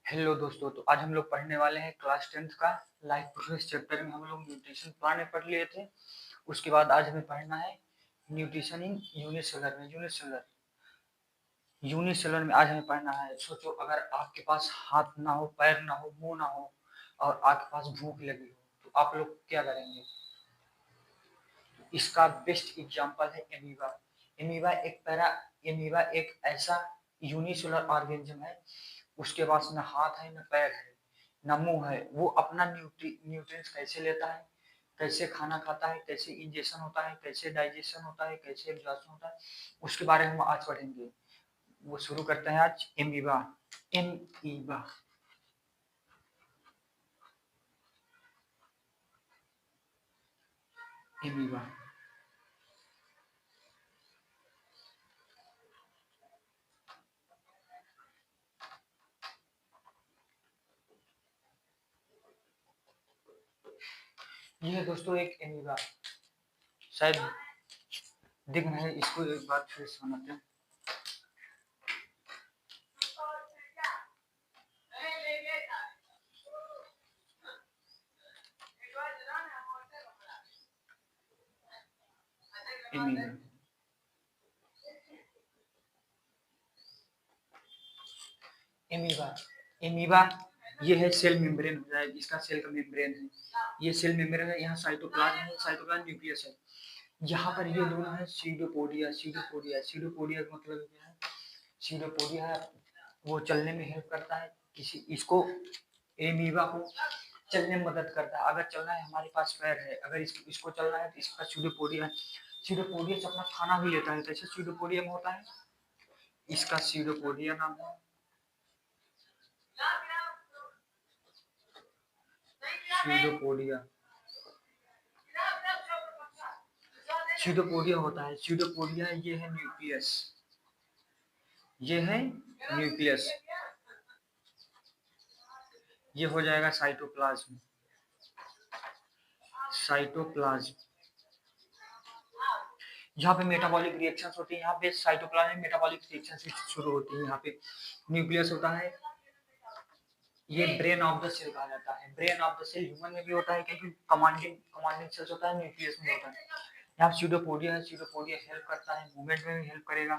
Hello दोस्तों, तो आज हम लोग पढ़ने वाले हैं क्लास 10th का लाइफ प्रोसेस चैप्टर में। हम लोग न्यूट्रिशन प्लान में पढ़ लिए थे। उसके बाद आज हमें पढ़ना है न्यूट्रिशन इन यूनिसेलर में। यूनिसेलर में आज हमें पढ़ना है। सोचो, अगर आपके पास हाथ ना हो, पैर ना हो, मुंह ना हो और आपके पास भूख लगी हो, तो आप लोग क्या करेंगे? इसका बेस्ट एग्जांपल है एमीबा। एमीबा एक पैरा एमीबा एक ऐसा यूनिसेलर ऑर्गेनिज्म है। उसके पास न हाथ है, न पैर है, न मुंह है। वो अपना न्यूट्रिएंट्स कैसे लेता है, कैसे खाना खाता है, कैसे इंजेक्शन होता है, कैसे डाइजेशन होता है, कैसे एब्जॉर्प्शन होता है, उसके बारे में हम आज पढ़ेंगे। वो शुरू करते हैं आज एमीबा। एमीबा एमीबा ये है दोस्तों एक एमीबा। शायद दिख रहा है, इसको एक बार फिर से बनाते हैं। एमीबा एमीबा एमीबा ये है सेल मेम्ब्रेन हो जाए, इसका सेल का मेम्ब्रेन है। ये सेल मेम्ब्रेन है, यहाँ साइटोप्लाज्म है, साइटोप्लाज्म न्यूक्लियस है। यहाँ पर ये दोनों है सीडोपोडिया। सीडोपोडिया का मतलब क्या है? सीडोपोडिया है वो चलने में हेल्प करता है, किसी इसको एमीबा को चलने में मदद करता है। अगर चलना है, हमारे पास पैर है, अगर इसको चलना है तो इसका सीडोपोडिया। सीडोपोडिया से अपना खाना भी लेता है। कैसे सीडोपोडिया में होता है? इसका सीडोपोडिया नाम है। सीडोपोडिया सीडोपोडिया होता है। सीडोपोडिया ये है न्यूक्लियस, ये है न्यूक्लियस। ये हो जाएगा साइटोप्लाज्म। साइटोप्लाज्म यहाँ पे मेटाबॉलिक रिएक्शंस होती है। यहाँ पे साइटोप्लाज्म में मेटाबॉलिक रिएक्शंस शुरू होती है। यहाँ पे न्यूक्लियस होता है। ये ब्रेन ऑफ द सेल कहा जाता है। Brain of the cell human में भी होता है, क्योंकि कमांडिंग सेल्स होता है, न्यूक्लियस में होता है। यहाँ सीडोपोडिया है। सीडोपोडिया हेल्प करता है, मूवमेंट में भी हेल्प करेगा।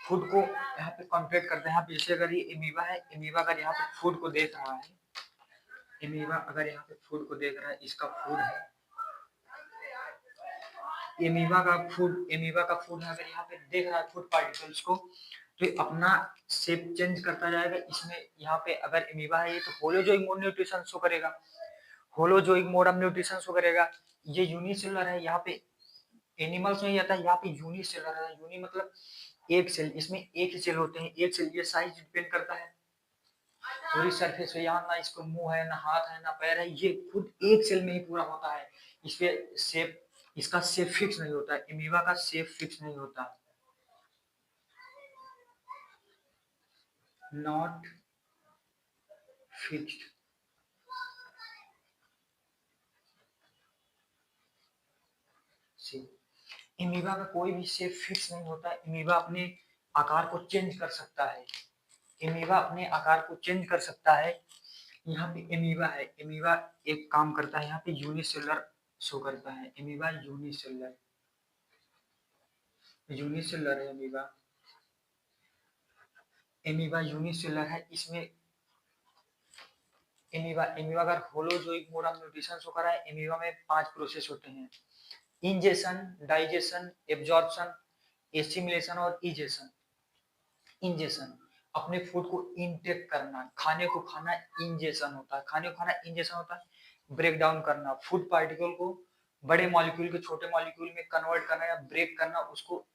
फूड को यहाँ पे कॉन्ट्रैक्ट करते हैं। यहाँ पे जैसे अगर ये एमीबा है, एमीबा अगर यहाँ पे फूड को देख रहा है, एमीबा अगर यहाँ पे फूड को देख रहा है, इसका फूड है एमीबा का फूड है। अगर यहाँ पे देख रहा है फूड पार्टिकल्स को, तो अपना शेप चेंज करता जाएगा। इसमें यहाँ पे अगर एमीबा है, ये तो होलोजोइक मोड न्यूट्रिशन शो करेगा। Holozoic mode of nutrition show करेगा। ये यूनिसेलुलर है। यहाँ पे एनिमल्स में आता है, यहाँ पे यूनिसेलुलर है। यूनि मतलब एक सेल, इसमें एक ही सेल होते हैं। एक सेल, ये साइज डिपेंड करता है पूरी सरफेस पे। यहाँ ना इसको मुंह है, ना हाथ है, ना पैर है। ये खुद एक सेल में ही पूरा होता है। इस पे शेप, इसका शेप फिक्स नहीं होता है। एमीबा का शेप फिक्स नहीं होता। Not fixed. एमीबा का कोई भी शेप फिक्स नहीं होता। एमीबा अपने आकार को चेंज कर सकता है। एमीबा अपने आकार को चेंज कर सकता है। यहाँ पे एमीबा है। एमीबा एक काम करता है, यहाँ पे यूनिसेलुलर शो करता है। एमीबा यूनिसेलुलर यूनिसेलुलर है एमीबा। एमीबा यूनिसेलुलर है। इसमें एमीबा अगर holozoic mode of nutrition show कर रहा है, एमीबा में 5 प्रोसेस होते हैं: इंजेशन, डाइजेशन, एब्जॉर्प्शन, एसिमिलेशन और इजेशन। इंजेशन अपने फूड को इनटेक करना, खाने को खाना इंजेशन होता है। खाने को खाना इंजेशन होता है। ब्रेक डाउन करना, फूड पार्टिकल को बड़े मॉलिक्यूल के छोटे मॉलिक्यूल में कन्वर्ट करना या ब्रेक करना, उसको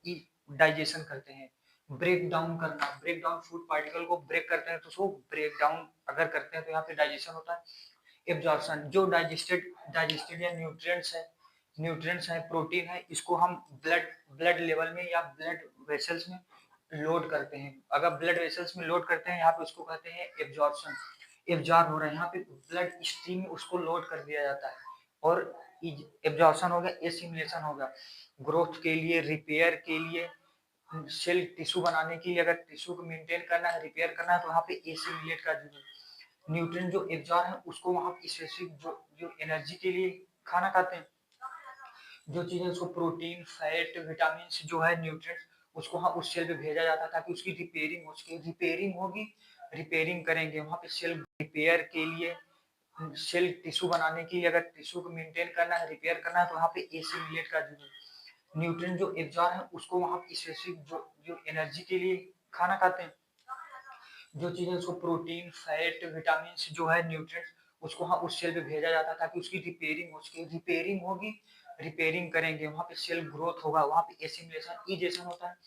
डाइजेशन करते हैं। ब्रेक डाउन करना, ब्रेक डाउन फूड पार्टिकल को ब्रेक करते हैं तो उसको ब्रेक डाउन अगर करते हैं तो यहाँ पे डाइजेशन होता है। एब्जॉर्प्शन, जो डाइजेस्टेड या न्यूट्रिएंट्स है, प्रोटीन है, इसको हम ब्लड लेवल में या ब्लड वेसल्स में लोड करते हैं। अगर ब्लड वेसल्स में लोड करते हैं, यहाँ पे उसको कहते हैं एब्जॉर्प्शन। एब्जॉर्ब हो रहा है, यहाँ पे ब्लड स्ट्रीम में उसको लोड कर दिया जाता है। और एब्जॉर्प्शन हो गया, एसिमिलेशन हो गया, ग्रोथ के लिए, रिपेयर के लिए, सेल टिश्यू बनाने के लिए, अगर टिश्यू को मेंटेन करना है, रिपेयर करना है, तो वहाँ पे एसिमिलेट का जो न्यूट्रिएंट जो एब्जॉर्ब है उसको वहाँ पे स्पेसिफिक जो जो एनर्जी के लिए खाना खाते हैं, जो चीजें उसको प्रोटीन, फैट, विटामिन जो है न्यूट्रिएंट्स, उसको वहाँ उस सेल पे भेजा जाता है ताकि उसकी रिपेयरिंग हो सके। रिपेयरिंग होगी, रिपेयरिंग करेंगे वहाँ पे सेल रिपेयर के लिए, सेल टिश्यू बनाने के लिए, अगर टिश्यू को मेंटेन करना है, रिपेयर करना है, तो वहाँ पे एसिमिलेट का जो न्यूट्रिएंट जो एब्जॉर्ब है उसको वहाँ स्पेसिफिक जो जो एनर्जी के लिए खाना खाते हैं, जो चीजें उसको प्रोटीन, फैट, विटामिन जो है न्यूट्रिएंट्स, उसको वहाँ उस सेल पे भेजा जाता है ताकि उसकी रिपेयरिंग हो सके। रिपेयरिंग होगी, रिपेयरिंग करेंगे वहाँ पे सेल ग्रोथ होगा, वहाँ पे एसिमिलेशन, इजेशन होता है।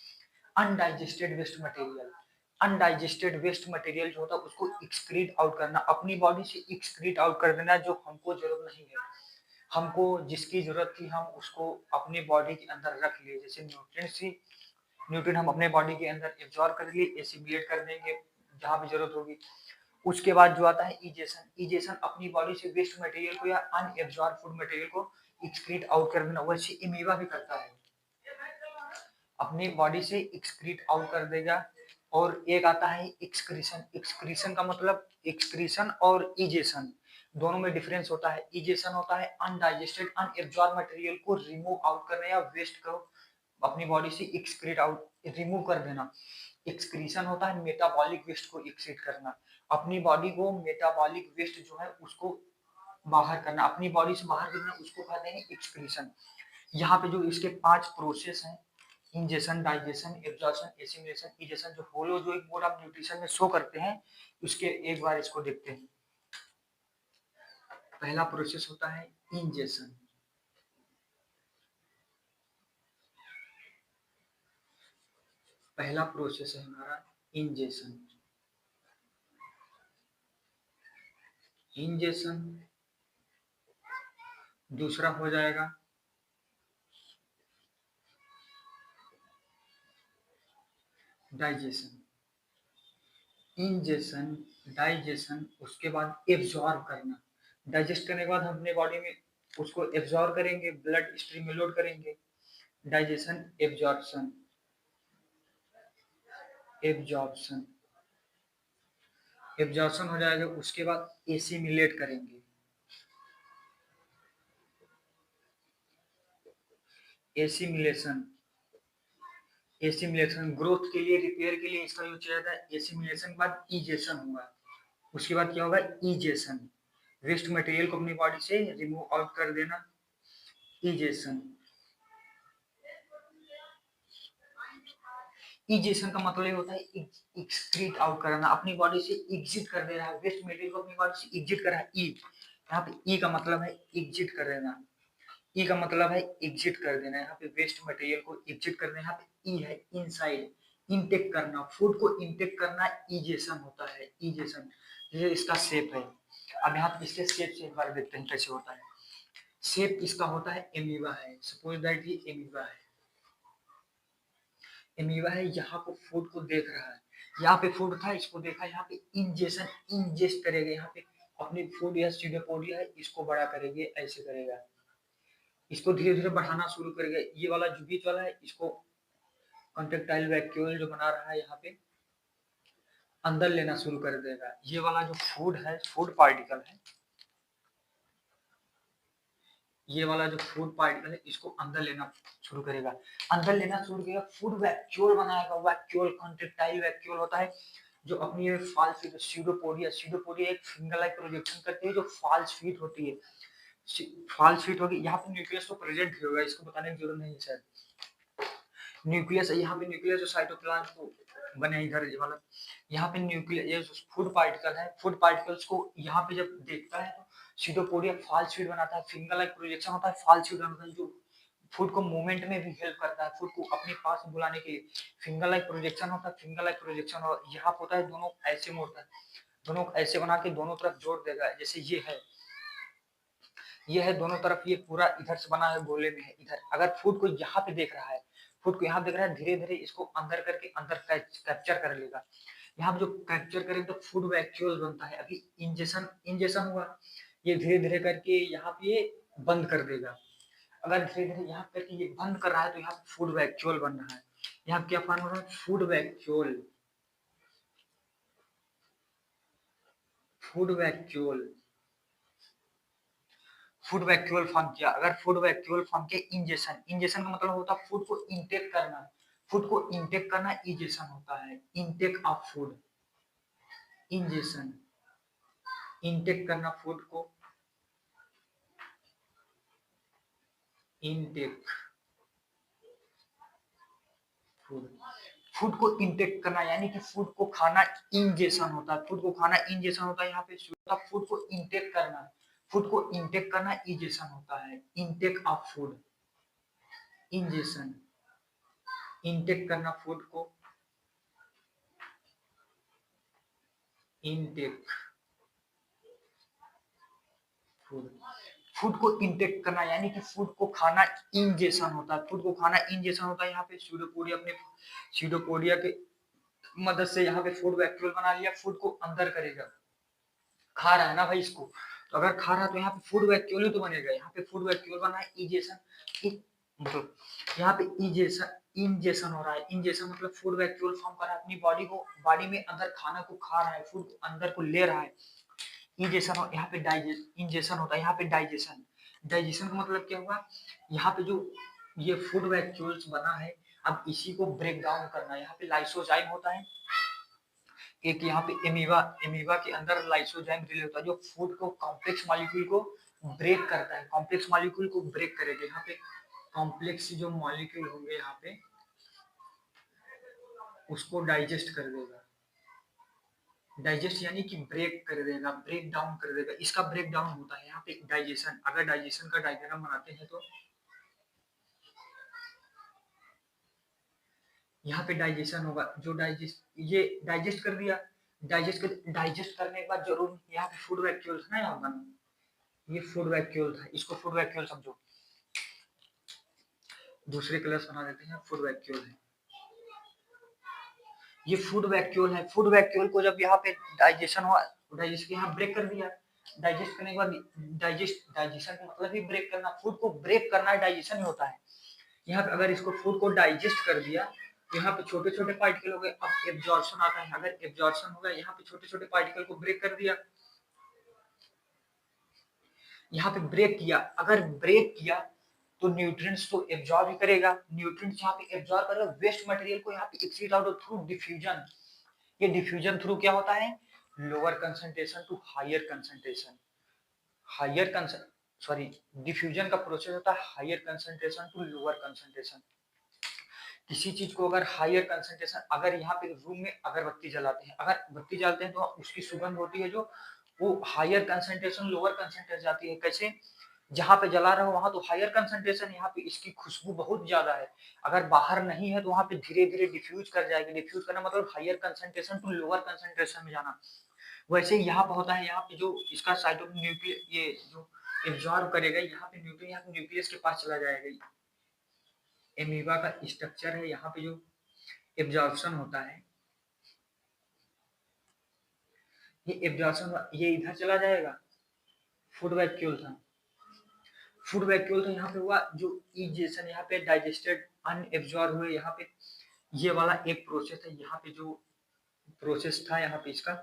Undigested waste material, undigested waste material जो होता है उसको एक्सक्रीट आउट करना, अपनी बॉडी से एक्सक्रीट आउट कर देना, जो हमको जरूरत नहीं है, हमको जिसकी जरूरत थी हम उसको अपनी बॉडी के अंदर रख लिए, जैसे न्यूट्रिएंट्स थी, न्यूट्रिएंट हम अपने बॉडी के अंदर एब्जॉर्ब कर लिए, एसिमिलेट कर देंगे जहां भी जरूरत होगी। उसके बाद जो आता है इजेशन, इजेशन अपनी बॉडी से वेस्ट मटेरियल को या अनएब्जॉर्ब फूड मटेरियल को एक्सक्रीट आउट कर देना, वैसे इमीवा भी करता है, अपनी बॉडी से एक्सक्रीट आउट कर देगा। और एक आता है एक्सक्रीशन, एक्सक्रीशन का मतलब एक्सक्रीशन और इजेशन दोनों में डिफरेंस होता है। इजेशन होता है अनडाइजेस्टेड अनएब्जॉर्ब मटेरियल को रिमूव आउट करना या वेस्ट को अपनी बॉडी से एक्सक्रीट आउट, रिमूव कर देना। एक्सक्रीशन होता है मेटाबॉलिक वेस्ट को एक्सक्रीट करना, अपनी बॉडी को मेटाबॉलिक वेस्ट जो है उसको बाहर करना, अपनी बॉडी से बाहर करना, उसको कहते हैं एक्सक्रीशन। यहाँ पे जो इसके 5 प्रोसेस हैं, ingestion, digestion, absorption, assimilation, egestion, जो होलोजोइक मोड ऑफ न्यूट्रिशन में शो करते हैं, उसके एक बार इसको देखते हैं। पहला प्रोसेस होता है इंजेशन, पहला प्रोसेस है हमारा इंजेशन, इंजेशन। दूसरा हो जाएगा डाइजेशन, इंजेशन, डाइजेशन, उसके बाद एब्जॉर्ब करना, डाइजेस्ट करने के बाद हम अपने बॉडी में उसको एब्जॉर्ब करेंगे, ब्लड स्ट्रीम में लोड करेंगे, डाइजेशन, एब्जॉर्प्शन, एब्जॉर्प्शन, एब्जॉर्प्शन हो जाएगा, उसके बाद एसिमिलेट करेंगे, एसिमिलेशन, एसिमिलेशन ग्रोथ के लिए, रिपेयर के लिए इसका यूज किया जाता है। एसिमिलेशन के बाद इजेशन होगा, उसके बाद क्या होगा इजेशन, वेस्ट मटेरियल को अपनी बॉडी से रिमूव आउट कर देना, इजेशन। इजेशन का मतलब ये होता है एक्सक्रीट आउट करना, अपनी बॉडी से एग्जिट कर दे रहा है, वेस्ट मटेरियल को अपनी बॉडी से एग्जिट कर रहा है। ई यहाँ पे ई का मतलब है एग्जिट कर देना, ई का मतलब है एग्जिट कर देना, यहाँ पे वेस्ट मटेरियल को एग्जिट कर देना। यहाँ पे ई है इनसाइड, इनटेक करना, फूड को इनटेक करना, इजेशन होता है, इजेशन। ये इसका शेप है। अब यहाँ पे इसके शेप से एक बार देखते हैं कैसे होता है। शेप इसका होता है एमीबा है, सपोज दैट ये एमीबा है, एमीबा है, यहाँ पे फूड को देख रहा है, यहाँ पे फूड था, इसको देखा, यहाँ पे इंजेशन, इंजेस्ट करेगा, यहाँ पे अपनी फूड या सीडोपोडिया है इसको बड़ा करेंगे, ऐसे करेगा, इसको धीरे धीरे बढ़ाना शुरू करेगा। ये वाला जो बीच वाला है इसको कॉन्ट्रेक्टाइल वैक्यूल जो बना रहा है यहाँ पे अंदर लेना शुरू कर देगा। ये वाला जो फूड है, फूड पार्टिकल है, ये वाला जो फूड पार्टिकल है इसको अंदर लेना शुरू करेगा, अंदर लेना शुरू करेगा, फूड वैक्यूल बनाएगा। वैक्यूल कॉन्ट्रेक्टाइल वैक्यूल होता है जो अपनी ये फॉल्स फीट, सीडोपोडिया, सीडोपोडिया एक फिंगर लाइक प्रोजेक्शन करती है जो फॉल्स फीट होती है, फॉल्स फीट होगी। यहाँ पे न्यूक्लियस तो प्रेजेंट ही होगा, इसको बताने की जरूरत नहीं है शायद। न्यूक्लियस है, यहाँ पे न्यूक्लियस जो साइटोप्लाज्म को बने इधर ये वाला, यहाँ पे न्यूक्लियस, ये जो फूड पार्टिकल है, फूड पार्टिकल्स को यहाँ पे जब देखता है तो सीडोपोडिया फॉल्स फीड बनाता है, फिंगर लाइक प्रोजेक्शन होता है, फॉल्स फीड बनाता है जो फूड को मूवमेंट में भी हेल्प करता है, फूड को अपने पास बुलाने के लिए फिंगर लाइक प्रोजेक्शन होता है, फिंगर लाइक प्रोजेक्शन यहाँ होता है, दोनों ऐसे मोड़ता है, दोनों ऐसे बना के दोनों तरफ जोड़ देगा, जैसे ये है दोनों तरफ, ये पूरा इधर से बना है, गोले में है इधर। अगर फूड को यहाँ पे देख रहा है, फूड को यहाँ देख रहा है, धीरे धीरे इसको अंदर करके अंदर कैप्चर कर लेगा। यहाँ पे जो कैप्चर करेगा तो फूड वैक्यूल बनता है। अभी इंजेशन, इंजेशन हुआ, ये धीरे धीरे करके यहाँ पे ये बंद कर देगा। अगर धीरे धीरे यहाँ करके ये बंद कर रहा है तो यहाँ पे फूड वैक्यूल बन रहा है। यहाँ क्या फॉर्म हो रहा है, food vacuole, food vacuole, food vacuole form किया। अगर फूड वैक्यूल फॉर्म के इंजेशन, इंजेशन का मतलब होता है फूड को इंटेक करना, फूड को इंटेक करना इंजेशन होता है, intake of food, ingestion, intake करना फूड को, इंटेक फूड, फूड को इंटेक करना यानी कि फूड को खाना इंजेशन होता है, फूड को खाना इंजेशन होता है। यहाँ पे फूड को इंटेक करना, फूड को इंटेक करना इंजेशन होता है, intake of food, ingestion, intake करना फूड को, इंटेक फूड, फूड को इंटेक करना यानी कि फूड को खाना इंजेशन होता है, फूड को खाना इंजेशन होता है। यहाँ पे स्यूडोपोडिया, अपने स्यूडोपोडिया के मदद से यहाँ पे फूड वैक्यूल बना लिया, फूड को अंदर करेगा, खा रहा है ना भाई इसको, तो अगर खा रहा है तो यहाँ पे फूड वैक्यूल ही तो बनेगा। यहाँ पे फूड वैक्यूल बना है, इजेशन, मतलब यहाँ पे इजेशन, इंजेशन हो रहा है, इंजेशन मतलब फूड वैक्यूल फॉर्म कर रहा है, अपनी बॉडी को, बॉडी में अंदर खाना को खा रहा है, फूड अंदर को ले रहा है, इंजेशन हो, यहाँ पे डाइजेशन, इंजेशन होता है, यहाँ पे डाइजेशन, डाइजेशन का मतलब क्या हुआ, यहाँ पे जो ये फूड वैक्यूल्स बना है, अब इसी को ब्रेक डाउन करना है। यहाँ पे लाइसोजाइम होता है, एक यहाँ पे एमीबा, एमीबा के अंदर लाइसोजाइम रिलीज होता है जो फूड को, कॉम्प्लेक्स मॉलिक्यूल को ब्रेक करता है, कॉम्प्लेक्स मॉलिक्यूल को ब्रेक करेगा। यहाँ पे कॉम्प्लेक्स जो मॉलिक्यूल होंगे यहाँ पे उसको डाइजेस्ट कर देगा, डाइजेस्ट यानी कि ब्रेक कर देगा, ब्रेक डाउन कर देगा, इसका ब्रेक डाउन होता है यहाँ पे डाइजेशन। अगर डाइजेशन का डायग्राम बनाते हैं तो यहाँ पे डाइजेशन होगा, जो डाइजेस्ट, ये डाइजेस्ट कर दिया, डाइजेस्ट करने के बाद जरूर यहाँ पे फूड वैक्यूल था ना, यहाँ बना, ये फूड वैक्यूल था, इसको फूड वैक्यूल समझो, दूसरे क्लास बना देते हैं, फूड वैक्यूल है, ये फूड वैक्यूल है। फूड वैक्यूल को जब यहाँ पे डाइजेशन हुआ, डाइजेशन यहाँ ब्रेक कर दिया, डाइजेस्ट करने के बाद, डाइजेशन का मतलब ही ब्रेक करना, फूड को ब्रेक करना डाइजेशन ही होता है। यहाँ पे अगर इसको फूड को डाइजेस्ट कर दिया तो यहाँ पे छोटे छोटे पार्टिकल हो गए, अब एब्जॉर्प्शन आता है, अगर एब्जॉर्प्शन होगा यहाँ पे छोटे छोटे पार्टिकल को ब्रेक कर दिया, यहाँ पे ब्रेक किया, अगर ब्रेक किया तो न्यूट्रिएंट्स तो एब्जॉर्ब ही करेगा, न्यूट्रिएंट्स यहाँ पे एब्जॉर्ब करेगा, वेस्ट मटेरियल को यहाँ पे एक्सीट आउट थ्रू डिफ्यूजन, ये डिफ्यूजन थ्रू क्या होता है, lower concentration to higher concentration, higher sorry, diffusion का प्रोसेस होता है higher concentration to lower concentration. किसी चीज को अगर हायर कंसंट्रेशन, अगर यहाँ पे रूम में अगरबत्ती जलाते हैं, अगर बत्ती जलाते हैं तो उसकी सुगंध होती है जो, वो हायर कंसंट्रेशन लोअर कंसंट्रेशन जाती है, कैसे, जहां पे जला रहे हो वहां तो हायर कंसंट्रेशन, यहाँ पे इसकी खुशबू बहुत ज्यादा है, अगर बाहर नहीं है तो वहां पे धीरे धीरे डिफ्यूज कर जाएगी, डिफ्यूज करना मतलब higher concentration to lower concentration में जाना। वैसे ही यहाँ पे होता है, यहाँ पे जो इसका साइटो न्यूक्लियस, ये जो एब्जॉर्ब करेगा यहाँ पे न्यूक्लियस, यहाँ पे न्यूक्लियस के पास चला जाएगा, एमीबा का स्ट्रक्चर है, यहाँ पे जो एब्जॉर्प्शन होता है, ये एब्जॉर्प्शन ये इधर चला जाएगा, फूड वैक्यूल था, फूड वैक्यूल था, यहाँ पे हुआ जो इजेशन, यहाँ पे डाइजेस्टेड अनएब्जॉर्ब हुए, यहाँ पे ये वाला एक प्रोसेस है, यहाँ पे जो प्रोसेस था यहाँ पे इसका,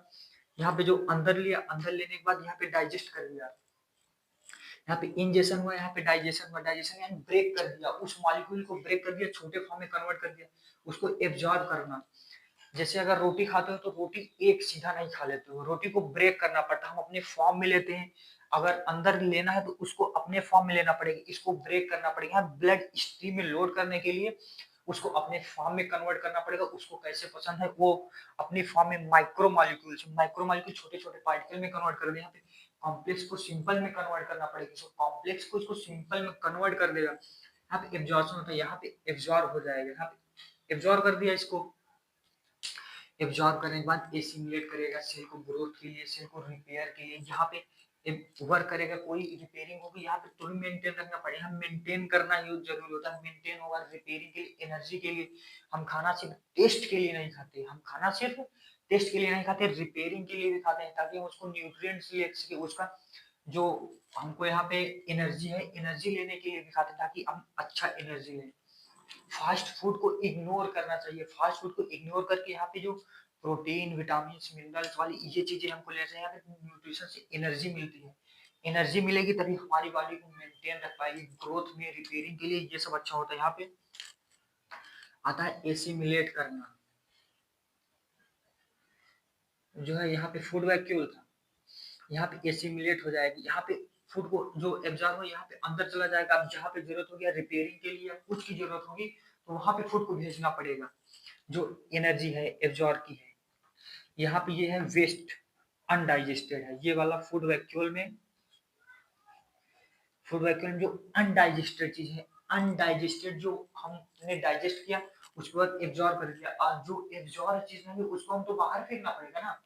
यहाँ पे जो अंदर लिया, अंदर लेने के बाद यहाँ पे डाइजेस्ट कर दिया, यहाँ पे इंजेशन हुआ, यहाँ पे डाइजेशन हुआ, डाइजेशन यानी ब्रेक कर दिया, उस मॉलिक्यूल को ब्रेक कर दिया, छोटे फॉर्म में कन्वर्ट कर दिया, उसको एब्जॉर्ब करना। जैसे अगर रोटी खाते हो तो रोटी एक सीधा नहीं खा लेते हो, रोटी को ब्रेक करना पड़ता है, हम अपने फॉर्म में लेते हैं, अगर अंदर लेना है तो उसको अपने फॉर्म में लेना पड़ेगा, इसको ब्रेक करना पड़ेगा, ब्लड स्ट्रीम में लोड करने के लिए उसको अपने फॉर्म में कन्वर्ट करना पड़ेगा। उसको कैसे पसंद है, वो अपनी फॉर्म में माइक्रो मॉलिक्यूल छोटे छोटे पार्टिकल में कन्वर्ट कर दे, यहाँ पे कॉम्प्लेक्स को सिंपल में कन्वर्ट करना पड़ेगा, इसको कॉम्प्लेक्स को इसको सिंपल में कन्वर्ट कर देगा, यहाँ पे एब्जॉर्प्शन होता है, यहाँ पे एब्जॉर्ब हो जाएगा, यहाँ पे एब्जॉर्ब कर दिया, इसको एब्जॉर्ब करने के बाद एसिमुलेट करेगा सेल को ग्रोथ के लिए, सेल को रिपेयर के लिए, यहाँ पे वर्क करेगा, कोई रिपेयरिंग होगी यहाँ पे तो भी मेंटेन रखना पड़ेगा, मेंटेन करना यूज जरूरी होता है, मेंटेन होगा रिपेयरिंग के लिए, एनर्जी के लिए। हम खाना सिर्फ टेस्ट के लिए नहीं खाते, हम खाना सिर्फ टेस्ट के लिए नहीं खाते, रिपेयरिंग के लिए भी खाते हैं, ताकि हम उसको न्यूट्रिएंट्स ले सके, उसका जो हमको यहाँ पे एनर्जी है, एनर्जी लेने के लिए भी खाते हैं, ताकि हम अच्छा एनर्जी लें। फास्ट फूड को इग्नोर करना चाहिए। फास्ट फूड को इग्नोर करके यहाँ पे जो प्रोटीन, विटामिन, मिनरल्स वाली ये चीजें हमको लेना चाहिए। यहाँ पे न्यूट्रिशन से एनर्जी मिलती है। एनर्जी मिलेगी तभी हमारी बॉडी को मेंटेन रख पाएगी। ग्रोथ में, रिपेयरिंग के लिए ये सब अच्छा होता है। यहाँ पे आता है एसिमिलेट करना, जो है यहाँ पे फूड वैक्यूल था, यहाँ पे एसिमिलेट हो जाएगी। यहाँ पे फूड को जो एब्जॉर्ब हो यहाँ पे अंदर चला जाएगा। अब जहाँ पे जरूरत होगी रिपेयरिंग के लिए या कुछ की जरूरत होगी तो वहां पे फूड को भेजना पड़ेगा। जो एनर्जी है एब्जॉर्ब की है, यहाँ पे ये है वेस्ट, अनडाइजेस्टेड है ये वाला फूड वैक्यूल में। फूड वैक्यूल में जो अनडाइजेस्टेड चीज है, अनडाइजेस्टेड जो हमने डाइजेस्ट किया उसके बाद एब्जॉर्ब कर लिया, और जो एब्जॉर्ब चीज है उसको हम तो बाहर फेंकना पड़ेगा ना,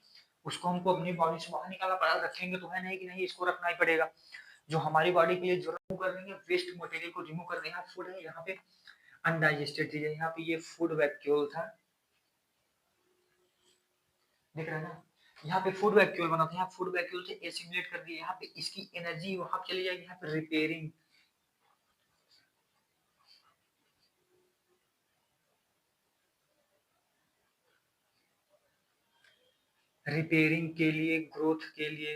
उसको हमको अपनी बॉडी से बाहर निकालना पड़ेगा। रखेंगे तो है नहीं कि नहीं, इसको रखना ही पड़ेगा। जो हमारी बॉडी के लिए जो रिमूव कर देंगे, वेस्ट मटेरियल को रिमूव कर देंगे। फूड है यहाँ पे अनडाइजेस्टेड चीज है, यहाँ पे ये फूड वैक्यूल था, दिख रहा है ना। यहाँ पे फूड वैक्यूल बना था, यहाँ फूड वैक्यूल से एसिमिलेट कर दिया, यहाँ पे इसकी एनर्जी वहां चली जाएगी। यहाँ पे रिपेयरिंग, रिपेयरिंग के लिए, ग्रोथ के लिए,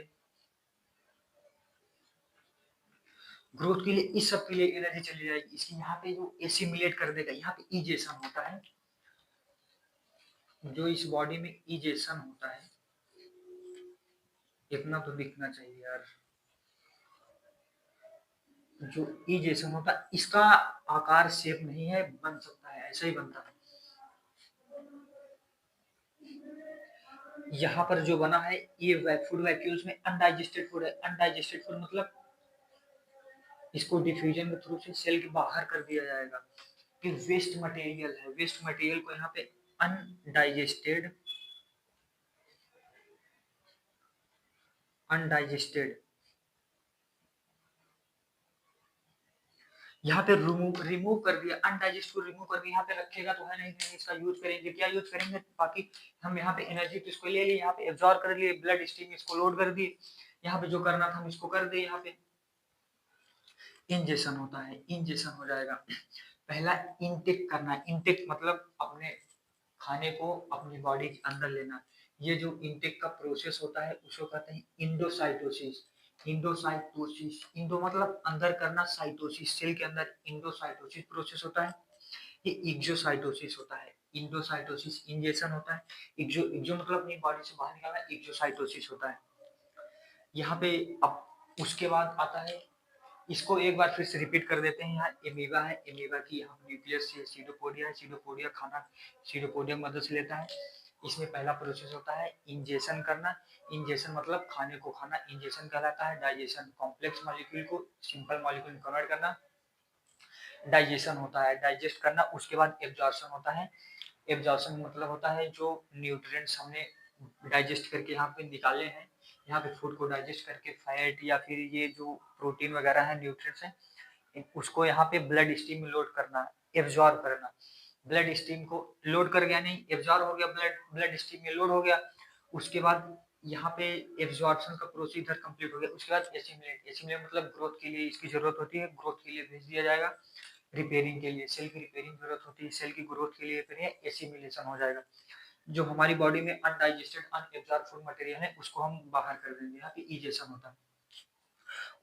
ग्रोथ के लिए, इस सब के लिए एनर्जी चली जाएगी इसकी। यहाँ पे जो एसिमिलेट कर देगा, यहाँ पे इजेशन होता है, जो इस बॉडी में इजेशन होता है, इतना तो दिखना चाहिए यार। जो इजेशन होता है इसका आकार शेप नहीं है, बन सकता है ऐसा ही बनता है। यहाँ पर जो बना है ये फूड वैक्यूल्स में अनडाइजेस्टेड फूड है। अनडाइजेस्टेड फूड मतलब इसको डिफ्यूजन के थ्रू से सेल के बाहर कर दिया जाएगा। कि वेस्ट मटेरियल है, वेस्ट मटेरियल को यहाँ पे अनडाइजेस्टेड, अनडाइजेस्टेड यहाँ पे रिमूव रिमूव कर दिया, अनडाइजेस्ट को रिमूव कर दिया। यहाँ पे रखेगा तो है नहीं, इसका यूज करेंगे, क्या यूज करेंगे, बाकी हम यहाँ पे एनर्जी तो इसको ले लिए, यहाँ पे एब्जॉर्ब कर लिए, ब्लड स्ट्रीम इसको लोड कर दिए, यहाँ पे जो करना था हम इसको कर दिए। यहाँ पे इंजेक्शन होता है, इंजेक्शन हो जाएगा। पहला इनटेक करना है, इनटेक मतलब अपने खाने को अपनी बॉडी के अंदर लेना। ये जो इनटेक का प्रोसेस होता है उसको कहते हैं इंडोसाइटोसिस। इंडोसाइटोसिस, इंडो मतलब अंदर करना, साइटोसिस सेल के अंदर, इंडोसाइटोसिस प्रोसेस होता है। ये एक्सोसाइटोसिस होता है। इंडोसाइटोसिस इंजेक्शन होता है, एक्सो एक्सो मतलब अपनी बॉडी से बाहर निकालना, एक्सोसाइटोसिस होता है। यहाँ पे अब उसके बाद आता है, इसको एक बार फिर से रिपीट कर देते हैं। यहाँ एमीबा है, एमीबा की हम न्यूक्लियस से सीडोपोडिया है, सीडोपोडिया खाना सीडोपोडिया मदद से लेता है। इसमें पहला प्रोसेस होता है इंजेक्शन करना, इंजेक्शन मतलब खाने को खाना, इंजेक्शन कहलाता है। डाइजेशन, कॉम्प्लेक्स मॉलिक्यूल को सिंपल मॉलिक्यूल में कन्वर्ट करना, डाइजेशन होता है, डाइजेस्ट करना। उसके बाद एब्जॉर्प्शन होता है, एब्जॉर्प्शन मतलब होता है जो न्यूट्रिएंट्स हमने डाइजेस्ट करके यहाँ पे निकाले हैं, यहाँ पे फूड को डाइजेस्ट करके फैट या फिर ये जो प्रोटीन वगैरह है, न्यूट्रिएंट्स हैं, उसको यहाँ पे ब्लड स्ट्रीम में लोड करना, एब्जॉर्ब करना। ब्लड स्ट्रीम को लोड कर गया, नहीं एब्जॉर्ब हो गया, ब्लड स्ट्रीम में लोड हो गया। उसके बाद यहाँ पे एब्जॉर्प्शन का प्रोसीजर कंप्लीट हो गया। उसके बाद एसिमिलेट, एसिमिलेट मतलब ग्रोथ के लिए इसकी जरूरत होती है, ग्रोथ के लिए भेज दिया जाएगा। रिपेयरिंग के लिए, सेल की रिपेयरिंग जरूरत होती है, सेल की ग्रोथ के लिए फिर एसिमिलेशन हो जाएगा। जो हमारी बॉडी में अनडाइजेस्टेड अनएब्जॉर्ब फूड मटेरियल है उसको हम बाहर कर देंगे, यहाँ पे इजेशन होता है।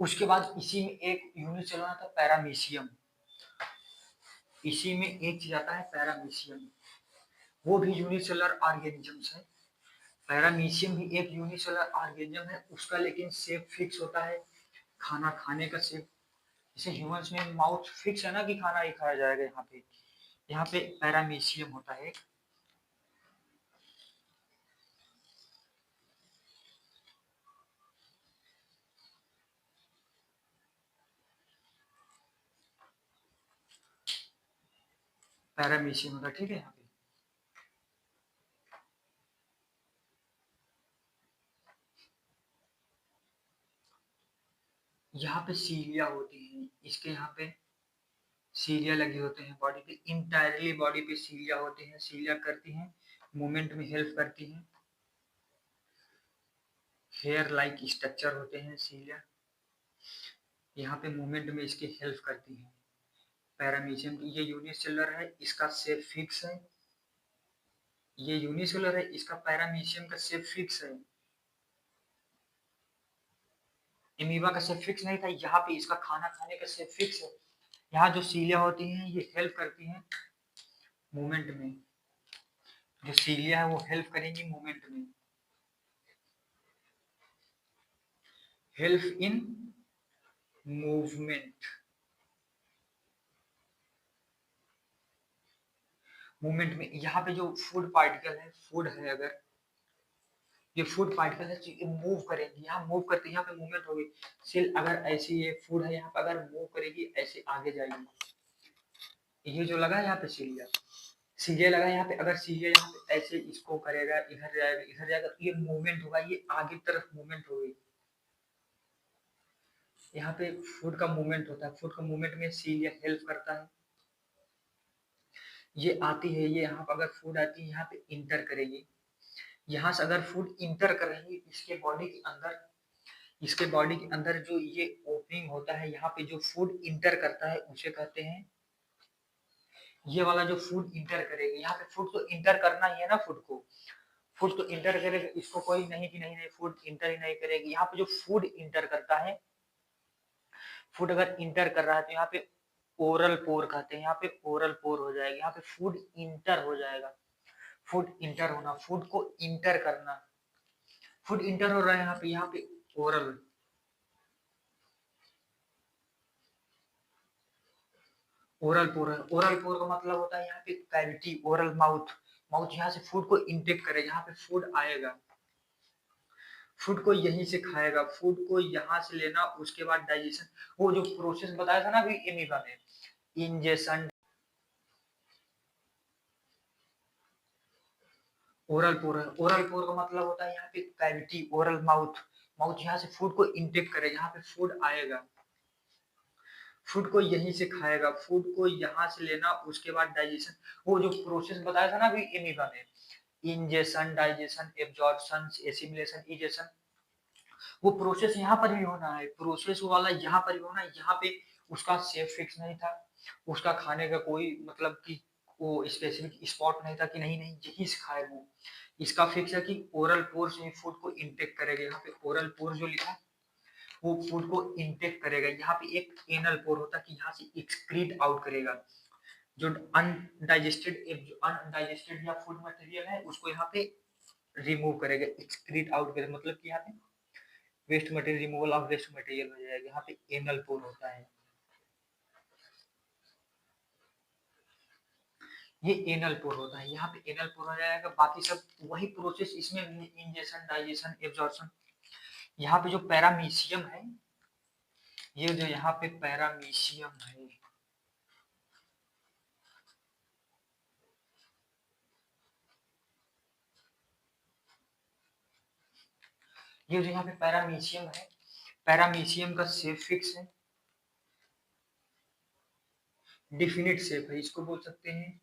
उसके बाद इसी में एक यूनिट चलाना था, पैरामीशियम। इसी में एक चीज आता है पैरामीशियम, वो भी यूनिसेलर ऑर्गेनिजम्स है। पैरामीशियम भी एक यूनिसेलर ऑर्गेनिज्म है, उसका लेकिन शेप फिक्स होता है, खाना खाने का शेप। जैसे ह्यूमंस में माउथ फिक्स है ना कि खाना ही खाया जाएगा, यहाँ पे पैरामीशियम होता है। पैरामीशियम होता है, ठीक है। यहाँ पे सीलिया होती है, इसके यहाँ पे सीलिया लगे होते हैं बॉडी पे, इंटायरली बॉडी पे सीलिया होते हैं। सीलिया करती हैं मूवमेंट में हेल्प करती हैं, हेयर लाइक स्ट्रक्चर होते हैं सीलिया, यहाँ पे मूवमेंट में इसकी हेल्प करती हैं। पैरामीशियम, ये यूनिसेलुलर है, इसका शेप फिक्स है, ये यूनिसेलुलर है, इसका पैरामीशियम का शेप फिक्स है। एमीबा का शेप फिक्स नहीं था, यहाँ पे इसका खाना खाने का शेप फिक्स है। यहाँ जो सीलिया होती हैं ये हेल्प करती हैं मूवमेंट में, जो सीलिया है वो हेल्प करेंगी मूवमेंट में, हेल्प इन मूवमेंट, मूवमेंट में। यहाँ पे जो फूड पार्टिकल है, फूड है, अगर ये फूड पार्टिकल है तो ये मूव करेंगी, यहाँ मूव करते हैं, यहाँ पे मूवमेंट होगी। सेल अगर ऐसी ये फूड है, यहाँ पे अगर मूव करेगी ऐसे आगे जाएगी, ये जो लगा यहाँ पे सीलिया, सीलिया लगा यहाँ पे, अगर सीलिया यहाँ पे ऐसे इसको करेगा, इधर जाएगा, इधर जाएगा, तो ये मूवमेंट होगा, ये आगे तरफ मूवमेंट होगी। यहाँ पे फूड का मूवमेंट होता है, फूड का मूवमेंट में सीलिया हेल्प करता है। ये आती है, ये यहाँ पर अगर फूड आती है यहाँ पे इंटर करेगी, यहाँ से अगर फूड इंटर कर रही है इसके बॉडी के अंदर, इसके बॉडी के अंदर जो ये ओपनिंग होता है, यहाँ पे जो फूड इंटर करता है उसे कहते हैं, ये वाला जो फूड इंटर करेगी, यहाँ पे फूड तो इंटर करना ही है ना, फूड तो इंटर करेगा, इसको कोई नहीं कि नहीं नहीं फूड इंटर ही नहीं करेगी। यहाँ पे जो फूड इंटर करता है, फूड अगर इंटर कर रहा है तो यहाँ पे ओरल पोर कहते हैं, यहाँ पे ओरल पोर हो जाएगा, यहाँ पे फूड इंटर हो जाएगा, फूड इंटर होना, फूड को इंटर करना, फूड इंटर हो रहा है यहाँ पे ओरल, ओरल पोर है। ओरल पोर का मतलब होता है यहाँ पे कैविटी, ओरल माउथ, माउथ यहाँ से फूड को इंटेक करेगा, यहाँ पे फूड आएगा, फूड को यहीं से खाएगा, फूड को यहाँ से लेना, उसके बाद डाइजेशन, वो जो प्रोसेस बताया था ना अभी एमीबा में, इंजेशन, ओरल पोर है। ओरल पोर का मतलब होता है यहाँ पे कैविटी, ओरल माउथ, माउथ यहाँ से फूड को इंटेक करेगा, यहाँ पे फूड आएगा, फूड को यहीं से खाएगा, फूड को यहाँ से लेना, उसके बाद डाइजेशन, वो जो प्रोसेस बताया था ना अभी एमीबा में, ingestion, digestion, absorption, assimilation, egestion, वो प्रोसेस यहाँ पर भी होना है, प्रोसेस वाला यहाँ पर भी होना है। यहाँ पे उसका शेप फिक्स नहीं था, उसका खाने का कोई मतलब कि वो स्पेसिफिक स्पॉट नहीं था कि नहीं नहीं यही से खाए वो, इसका फिक्स है कि ओरल पोर से फूड को इंटेक करेगा, यहाँ पे ओरल पोर जो लिखा है वो फूड को इंटेक करेगा, यहाँ पे एक एनल पोर होता है कि यहाँ से एक्सक्रीट आउट करेगा, जो अनडाइजेस्टेड या फूड मटेरियल है उसको यहाँ पे रिमूव करेगा, एक्सक्रीट आउट करेगा, मतलब कि यहाँ पे waste material, removal of waste material हो जाएगा, यहाँ पे एनल पोर होता है, ये एनल पोर होता है, यहाँ पे एनल पोर हो जाएगा। बाकी सब वही प्रोसेस इसमें, इंजेशन, डाइजेशन, एब्जॉर्प्शन। यहाँ पे जो पैरामीशियम है, ये जो यहाँ पे पैरामीशियम है, ये जो यहाँ पे पैरामीशियम है, पैरामीशियम का शेप फिक्स है, डिफिनिट शेप है, इसको बोल सकते हैं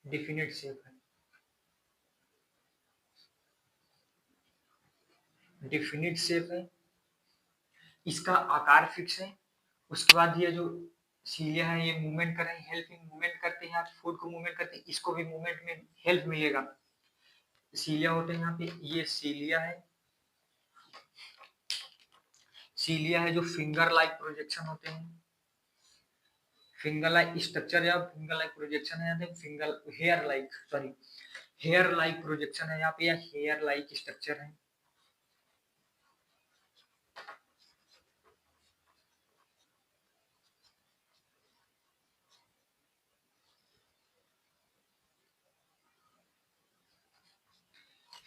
डिफिनिट शेप है, डिफिनिट शेप है, इसका आकार फिक्स है। उसके बाद ये जो सीलिया है ये मूवमेंट कर रहे हैं, हेल्प इन मूवमेंट करते हैं, फूड को मूवमेंट करते हैं, इसको भी मूवमेंट में हेल्प मिलेगा। सीलिया होते हैं यहाँ पे, ये सीलिया है, सीलिया है जो फिंगर लाइक प्रोजेक्शन होते हैं, फिंगर लाइक स्ट्रक्चर या फिंगर लाइक प्रोजेक्शन है, यहाँ पे finger hair like, sorry hair like projection है यहाँ पे, या हेयर लाइक स्ट्रक्चर है।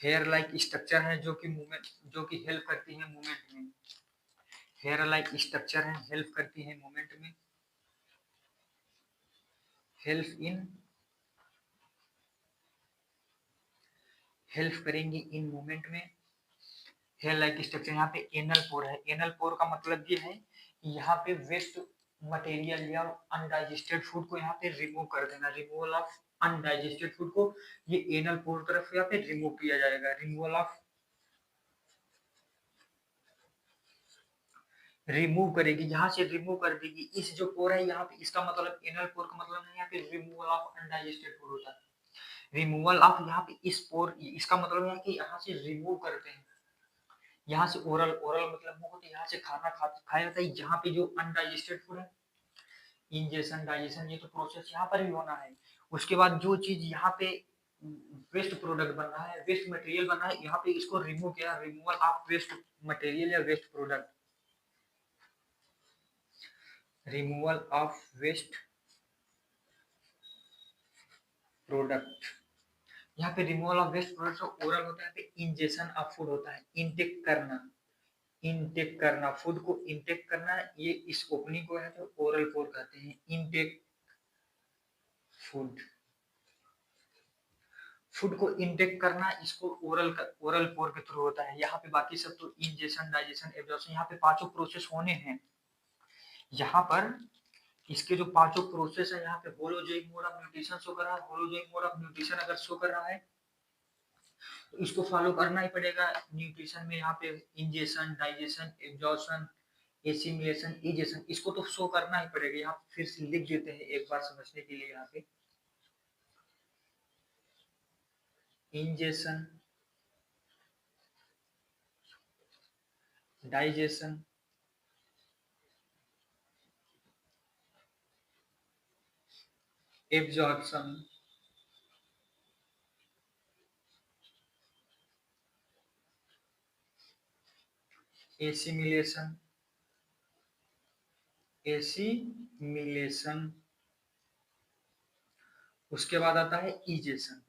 हेयर लाइक स्ट्रक्चर है जो कि मूवमेंट, जो कि हेल्प करती है मूवमेंट में, हेयर लाइक स्ट्रक्चर है, हेल्प करती है मूवमेंट में, हेल्प इन, हेल्प करेंगी इन मूवमेंट में। हेयर लाइक स्ट्रक्चर, यहाँ पे एनल पोर है, एनल पोर का मतलब ये है कि यहाँ पे वेस्ट मटेरियल या अनडाइजेस्टेड फूड को यहाँ पे रिमूव कर देना, रिमूवल ऑफ अनडाइजेस्टेड फूड को ये एनल पोर तरफ यहाँ पे रिमूव किया जाएगा, रिमूवल ऑफ, रिमूव करेगी, यहाँ से रिमूव कर देगी। इस जो पोर है यहाँ पे, इसका मतलब एनल पोर का मतलब है यहाँ पे रिमूवल ऑफ अनडाइजेस्टेड फूड होता है। रिमूवल ऑफ यहाँ पे इस पोर, इसका मतलब है कि यहाँ से रिमूव करते हैं। यहाँ से ओरल, ओरल मतलब मुंह होती है, यहाँ से खाना खाया जाता है। यहाँ पे जो अनडाइजेस्टेड फूड है, इंजेशन डाइजेशन, ये तो प्रोसेस यहाँ पर भी होना है। उसके बाद जो चीज यहाँ पे वेस्ट प्रोडक्ट बन रहा है, वेस्ट मटेरियल बन रहा है, यहाँ पे इसको रिमूव किया, रिमूवल ऑफ वेस्ट मटेरियल या waste product, removal of waste product. यहाँ पे removal of waste product oral होता है, पे इंजेशन ऑफ फूड होता है, इनटेक करना, इनटेक करना, फूड को इनटेक करना, ये इस ओपनिंग को है तो ओरल पोर कहते हैं, इनटेक फूड, फूड को इनटेक करना, इसको ओरल पोर के थ्रू होता है। यहाँ पे बाकी सब तो इंजेशन डाइजेशन एब्जॉर्प्शन, यहाँ पे पांचों प्रोसेस होने हैं। यहाँ पर इसके जो पांचों प्रोसेस है, यहाँ पे holozoic mode of nutrition show कर रहा है, होलोजोइक मोड ऑफ न्यूट्रिशन अगर शो कर रहा है तो इसको फॉलो करना ही पड़ेगा। न्यूट्रिशन में यहाँ पे ingestion digestion absorption assimilation egestion, इसको तो शो करना ही पड़ेगा। यहाँ फिर से लिख देते हैं एक बार समझने के लिए। यहाँ पे ingestion digestion absorption assimilation assimilation, उसके बाद आता है इजेशन।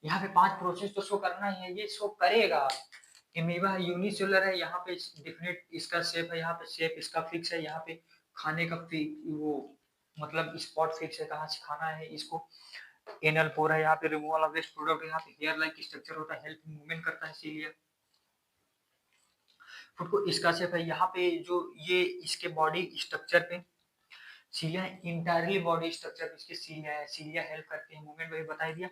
यहाँ पे पांच प्रोसेस तो शो करना ही है, ये शो करेगा। एमीबा यूनिसेलुलर है, यहाँ पे डिफिनेट इसका शेप है, यहाँ पे शेप इसका फिक्स है, यहाँ पे खाने का वो मतलब स्पॉट फिक्स है, कहाँ से खाना है इसको। एनल पोर है, यहाँ पे रिमूवल ऑफ वेस्ट प्रोडक्ट, यहाँ पे हेयर लाइक स्ट्रक्चर होता है, हेल्प मूवमेंट करता है इसीलिए। फुट को इसका शेप है, यहाँ पे जो ये इसके बॉडी स्ट्रक्चर पे सीलिया इंटायरली बॉडी स्ट्रक्चर इसके सीलिया है, सीलिया हेल्प करते हैं मूवमेंट, वही बता दिया।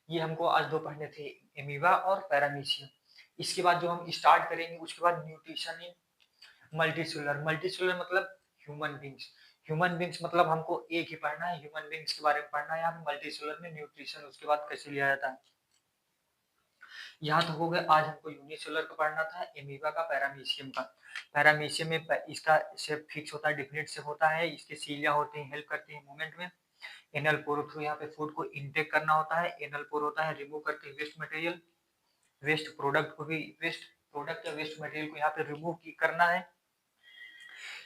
ये हमको आज दो पढ़ने थे, एमीबा और पैरामीशियम। इसके बाद जो हम स्टार्ट करेंगे उसके बाद न्यूट्रिशन इन मल्टीसेलुलर। मल्टीसेलुलर मतलब ह्यूमन बींग्स, ह्यूमन बींग्स मतलब हमको एक ही पढ़ना है, ह्यूमन बींग्स के बारे में पढ़ना है। यहाँ पे मल्टीसेलुलर में न्यूट्रिशन उसके बाद कैसे लिया जाता है। यहाँ तो हो गया, आज हमको यूनिसेलुलर का पढ़ना था, एमीबा का, पैरामीशियम का। पैरामीशियम में इसका शेप फिक्स होता है, डिफिनेट शेप होता है, इसके सीलिया होते हैं, हेल्प करते हैं मूवमेंट में। एनल पोर थ्रू यहाँ पे फूड को इनटेक करना होता है, एनल पोर होता है रिमूव करते हैं वेस्ट मटेरियल, वेस्ट प्रोडक्ट को भी, वेस्ट प्रोडक्ट या वेस्ट मटेरियल को यहाँ पे रिमूव करना है।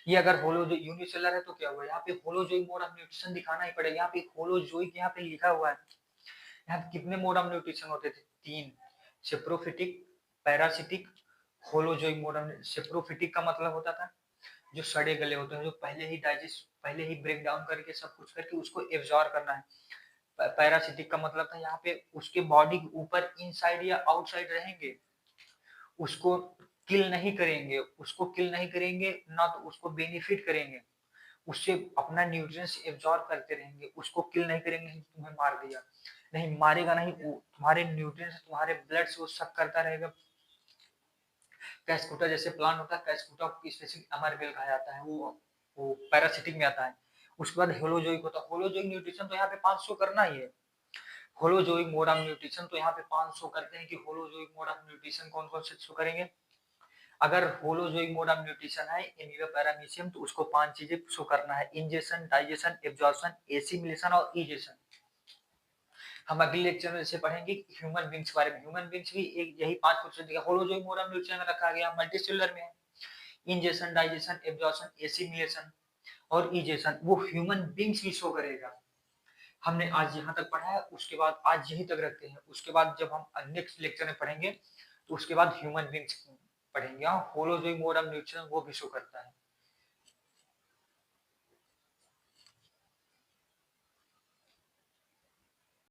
ये अगर होलोजोइक यूनिसेलुलर है तो क्या हुआ, यहाँ पे होलोजोइक मोड ऑफ न्यूट्रिशन दिखाना ही पड़ेगा। यहाँ पे होलोजोइक यहाँ पे लिखा हुआ है। यहाँ पे कितने मोड ऑफ न्यूट्रिशन होते थे, तीन, saprophytic, parasitic, holozoic mode of. Saprophytic का मतलब होता था जो सड़े गले होते हैं, जो पहले ही डाइजेस्ट, पहले ही ब्रेक डाउन करके सब कुछ करके उसको एब्जॉर्ब करना है। पैरासिटिक का मतलब था यहाँ पे उसके बॉडी के ऊपर इनसाइड या आउटसाइड रहेंगे, उसको किल नहीं करेंगे, उसको किल नहीं करेंगे ना, तो उसको बेनिफिट करेंगे, उससे अपना न्यूट्रिएंट्स एब्जॉर्ब करते रहेंगे, उसको किल नहीं करेंगे, तुम्हें मार दिया नहीं, मारेगा नहीं, तुम्हारे न्यूट्रिएंट्स तुम्हारे ब्लड से वो सक करता रहेगा। कैस्कुटा जैसे प्लांट होता है, कैस्कुटा स्पेसिफिक अमरबेल कहा जाता है, वो पैरासिटिक में आता है। उसके बाद होलोजोइक होता है। होलोजोइक न्यूट्रिशन तो यहाँ पे 500 करना ही है। होलोजोइक मोड ऑफ न्यूट्रिशन तो यहाँ पे 500 करते हैं कि होलोजोइक मोड ऑफ न्यूट्रिशन कौन कौन से शो करेंगे। अगर होलोजोइक मोड ऑफ न्यूट्रिशन है एमीबा पैरामीशियम तो उसको 5 चीजें शो करना है, इंजेशन डाइजेशन एब्जॉर्प्शन एसिमिलेशन और इजेशन। हम अगले लेक्चर में इसे पढ़ेंगे ह्यूमन बींग्स के बारे में। ह्यूमन बींग्स भी एक यही 5% दिया, होलोजोइक मोड ऑफ न्यूट्रिशन में रखा गया, मल्टीसेलुलर में है। इंजेशन डाइजेशन एब्जॉर्प्शन एसिमिलेशन और इजेशन वो ह्यूमन बींग्स भी शो करेगा। हमने आज यहाँ तक पढ़ा है, उसके बाद आज यहीं तक रखते हैं। उसके बाद जब हम नेक्स्ट लेक्चर में पढ़ेंगे तो उसके बाद ह्यूमन बींग्स पढ़ेंगे। होलोजोइक मोड ऑफ न्यूट्रिशन वो भी शो करता है।